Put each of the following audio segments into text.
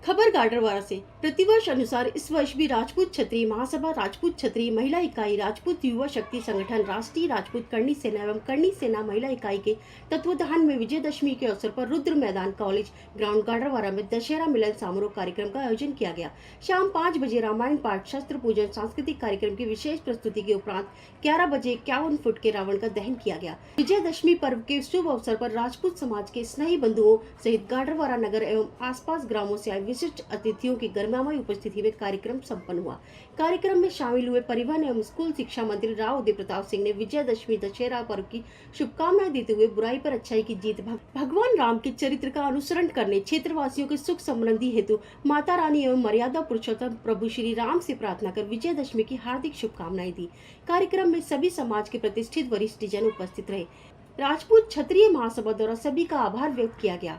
खबर गाडरवारा से। प्रतिवर्ष अनुसार इस वर्ष भी राजपूत क्षत्रिय महासभा, राजपूत क्षत्रिय महिला इकाई, राजपूत युवा शक्ति संगठन, राष्ट्रीय राजपूत करणी सेना एवं करणी सेना महिला इकाई के तत्वाधान में विजयदशमी के अवसर पर रुद्र मैदान कॉलेज ग्राउंड गाडरवारा में दशहरा मिलन समारोह कार्यक्रम का आयोजन किया गया। शाम 5 बजे रामायण पाठ, शस्त्र पूजन, सांस्कृतिक कार्यक्रम की विशेष प्रस्तुति के उपरांत 11 बजे 51 फुट के रावण का दहन किया गया। विजयदशमी पर्व के शुभ अवसर पर राजपूत समाज के स्नेही बंधुओं सहित गाडरवारा नगर एवं आसपास ग्रामों से आए विशिष्ट अतिथियों की गर्मामय उपस्थिति में कार्यक्रम संपन्न हुआ। कार्यक्रम में शामिल हुए परिवहन एवं स्कूल शिक्षा मंत्री राव उदय प्रताप सिंह ने विजयदशमी दशहरा पर्व की शुभकामनाएं देते हुए बुराई पर अच्छाई की जीत, भगवान राम के चरित्र का अनुसरण करने, क्षेत्रवासियों के सुख समृद्धि हेतु माता रानी एवं मर्यादा पुरुषोत्तम प्रभु श्री राम से प्रार्थना कर विजयदशमी की हार्दिक शुभकामनाएं दी। कार्यक्रम में सभी समाज के प्रतिष्ठित वरिष्ठ जन उपस्थित रहे। राजपूत क्षत्रिय महासभा द्वारा सभी का आभार व्यक्त किया गया।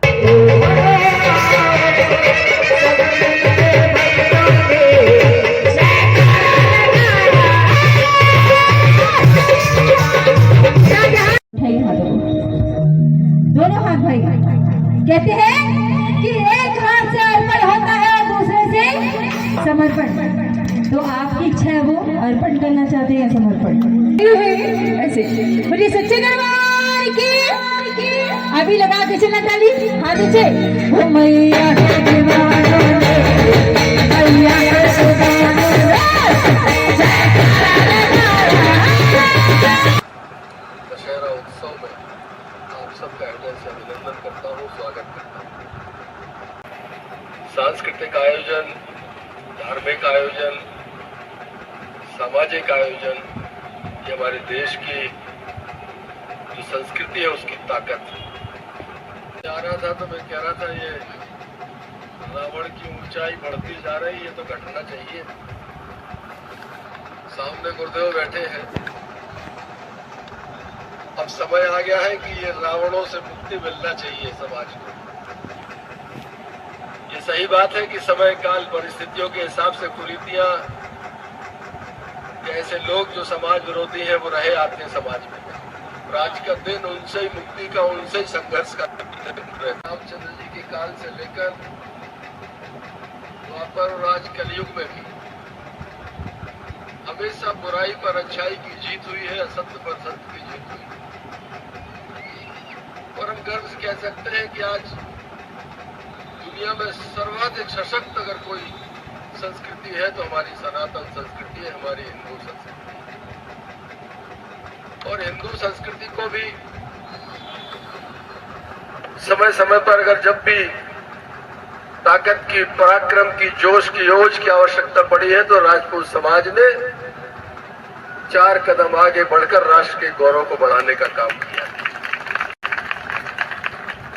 दोनों हाथ भाई कहते हैं कि एक हाथ से अर्पण होता है और दूसरे से समर्पण। तो आपकी इच्छा है वो अर्पण करना चाहते हैं समर्पण ऐसे बोलिए सच्चे दरबार की। अभी लगा के चलना ताली हाथ नीचे। ओ मैया के दीवानों ने मैया के सुदानों ने दशहरा उत्सव में आप सबका हृदय से अभिनंदन करता हूँ, स्वागत करता हूँ। सांस्कृतिक आयोजन, धार्मिक आयोजन, सामाजिक आयोजन, ये हमारे देश की जो संस्कृति है उसकी ताकत है। जा रहा था तो मैं कह रहा था ये रावण की ऊंचाई बढ़ती जा रही है तो घटना चाहिए। सामने गुरुदेव बैठे हैं। अब समय आ गया है कि ये रावणों से मुक्ति मिलना चाहिए समाज को। ये सही बात है कि समय काल परिस्थितियों के हिसाब से कुरीतियां, ऐसे लोग जो समाज विरोधी हैं वो रहे आते हैं समाज में। और आज का दिन उनसे ही मुक्ति का, उनसे ही संघर्ष का रामचंद्र जी के काल से लेकर द्वापर और आज कलयुग में भी हमेशा बुराई पर अच्छाई की जीत हुई है, असत्य पर सत्य की जीत हुई है। और हम गर्व से कह सकते हैं कि आज दुनिया में सर्वाधिक सशक्त अगर कोई संस्कृति है तो हमारी सनातन संस्कृति है, हमारी हिंदू संस्कृति। और हिंदू संस्कृति को भी समय समय पर अगर जब भी ताकत की, पराक्रम की, जोश की, योज की आवश्यकता पड़ी है तो राजपूत समाज ने 4 कदम आगे बढ़कर राष्ट्र के गौरव को बढ़ाने का काम किया।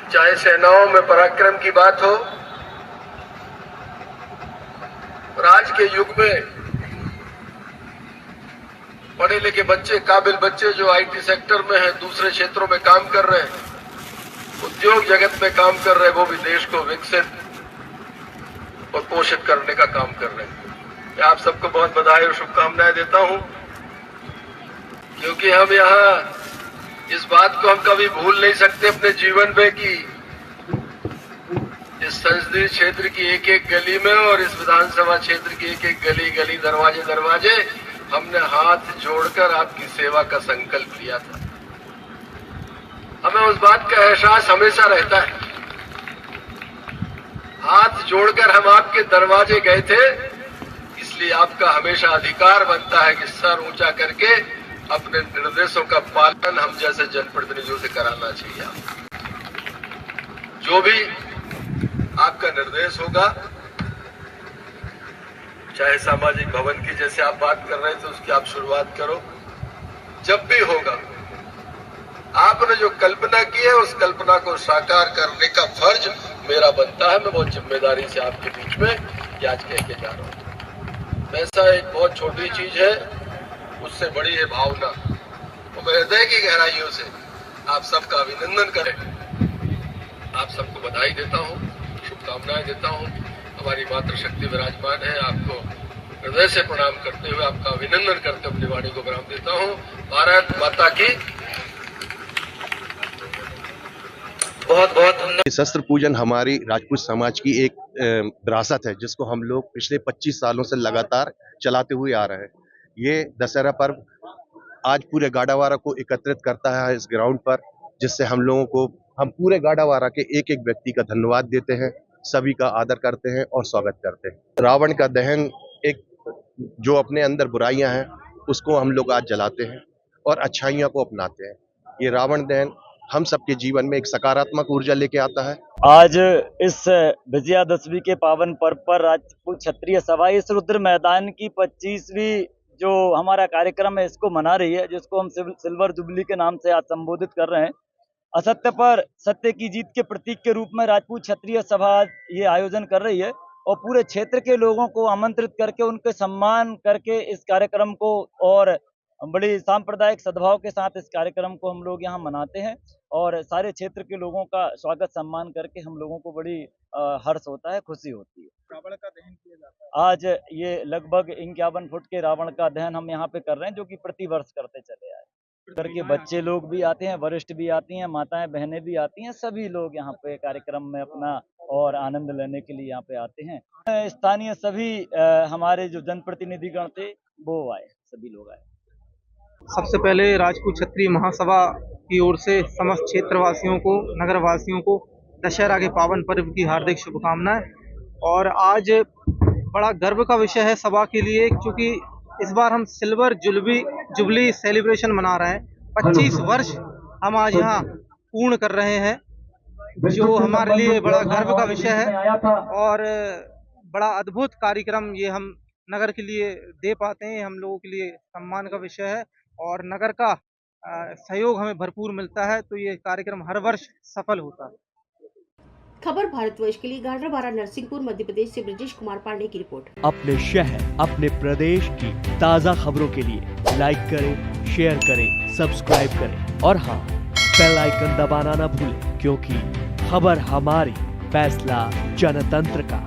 चाहे सेनाओं में पराक्रम की बात हो, और आज के युग में पढ़े लिखे बच्चे, काबिल बच्चे जो आईटी सेक्टर में हैं, दूसरे क्षेत्रों में काम कर रहे हैं, उद्योग जगत में काम कर रहे हैं, वो भी देश को विकसित और पोषित करने का काम कर रहे हैं। मैं आप सबको बहुत बधाई और शुभकामनाएं देता हूं, क्योंकि हम यहाँ इस बात को हम कभी भूल नहीं सकते अपने जीवन में कि इस संसदीय क्षेत्र की एक एक गली में और इस विधानसभा क्षेत्र की एक एक गली गली, दरवाजे दरवाजे हमने हाथ जोड़कर आपकी सेवा का संकल्प लिया था। हमें उस बात का एहसास हमेशा रहता है। हाथ जोड़कर हम आपके दरवाजे गए थे, इसलिए आपका हमेशा अधिकार बनता है कि सर ऊंचा करके अपने निर्देशों का पालन हम जैसे जनप्रतिनिधियों से कराना चाहिए। जो भी आपका निर्देश होगा, चाहे सामाजिक भवन की जैसे आप बात कर रहे थे उसकी आप शुरुआत करो, जब भी होगा आपने जो कल्पना की है उस कल्पना को साकार करने का फर्ज मेरा बनता है। मैं बहुत जिम्मेदारी से आपके बीच में ये आज कह के जा रहा हूँ। पैसा एक बहुत छोटी चीज है, उससे बड़ी है भावना। तो मैं हृदय की गहराइयों से आप सबका अभिनंदन करें, आप सबको बधाई देता हूँ, शुभकामनाएं देता हूँ। हमारी मातृशक्ति विराजमान है। आपको हृदय से प्रणाम करते हुए, आपका अभिनंदन करते अपनी वाणी को विराम देता हूँ। भारत माता की बहुत बहुत धन्यवाद। शस्त्र पूजन हमारी राजपूत समाज की एक विरासत है, जिसको हम लोग पिछले 25 सालों से लगातार चलाते हुए आ रहे हैं। ये दशहरा पर्व आज पूरे गाड़ावारा को एकत्रित करता है इस ग्राउंड पर, जिससे हम पूरे गाड़ावारा के एक एक व्यक्ति का धन्यवाद देते हैं, सभी का आदर करते हैं और स्वागत करते हैं। रावण का दहन, एक जो अपने अंदर बुराइयां हैं उसको हम लोग आज जलाते हैं और अच्छाइयों को अपनाते हैं। ये रावण दहन हम सबके जीवन में एक सकारात्मक ऊर्जा लेके आता है। आज इस विजयादशमी के पावन पर्व पर राजपूत क्षत्रिय सभा इस रुद्र मैदान की 25वीं जो हमारा कार्यक्रम है इसको मना रही है, जिसको हम सिल्वर जुबली के नाम से आज संबोधित कर रहे हैं। असत्य पर सत्य की जीत के प्रतीक के रूप में राजपूत क्षत्रिय सभा ये आयोजन कर रही है और पूरे क्षेत्र के लोगों को आमंत्रित करके उनके सम्मान करके इस कार्यक्रम को और बड़ी सांप्रदायिक सद्भाव के साथ इस कार्यक्रम को हम लोग यहाँ मनाते हैं और सारे क्षेत्र के लोगों का स्वागत सम्मान करके हम लोगों को बड़ी हर्ष होता है, खुशी होती है। रावण का दहन किया जाता है। आज ये लगभग 51 फुट के रावण का दहन हम यहाँ पे कर रहे हैं, जो कि प्रति वर्ष करते चले आए। करके बच्चे लोग भी आते हैं, वरिष्ठ भी आती हैं, माताएं बहनें भी आती हैं, सभी लोग यहाँ पे कार्यक्रम में अपना और आनंद लेने के लिए यहाँ पे आते हैं। स्थानीय सभी हमारे जो जनप्रतिनिधिगण थे वो आए, सभी लोग आए। सबसे पहले राजपूत क्षत्रिय महासभा की ओर से समस्त क्षेत्रवासियों को, नगरवासियों को दशहरा के पावन पर्व की हार्दिक शुभकामनाएं। और आज बड़ा गर्व का विषय है सभा के लिए, क्योंकि इस बार हम सिल्वर जुबली सेलिब्रेशन मना रहे हैं। 25 वर्ष हम आज यहाँ पूर्ण कर रहे हैं, जो हमारे लिए बड़ा गर्व का विषय है और बड़ा अद्भुत कार्यक्रम ये हम नगर के लिए दे पाते हैं। हम लोगों के लिए सम्मान का विषय है और नगर का सहयोग हमें भरपूर मिलता है, तो ये कार्यक्रम हर वर्ष सफल होता है। खबर भारतवर्ष के लिए गाड़ावारा नरसिंहपुर मध्य प्रदेश से ब्रजेश कुमार पांडे की रिपोर्ट। अपने शहर, अपने प्रदेश की ताज़ा खबरों के लिए लाइक करें, शेयर करें, सब्सक्राइब करें और हाँ, बेल आइकन दबाना ना भूलें, क्योंकि खबर हमारी, फैसला जनतंत्र का।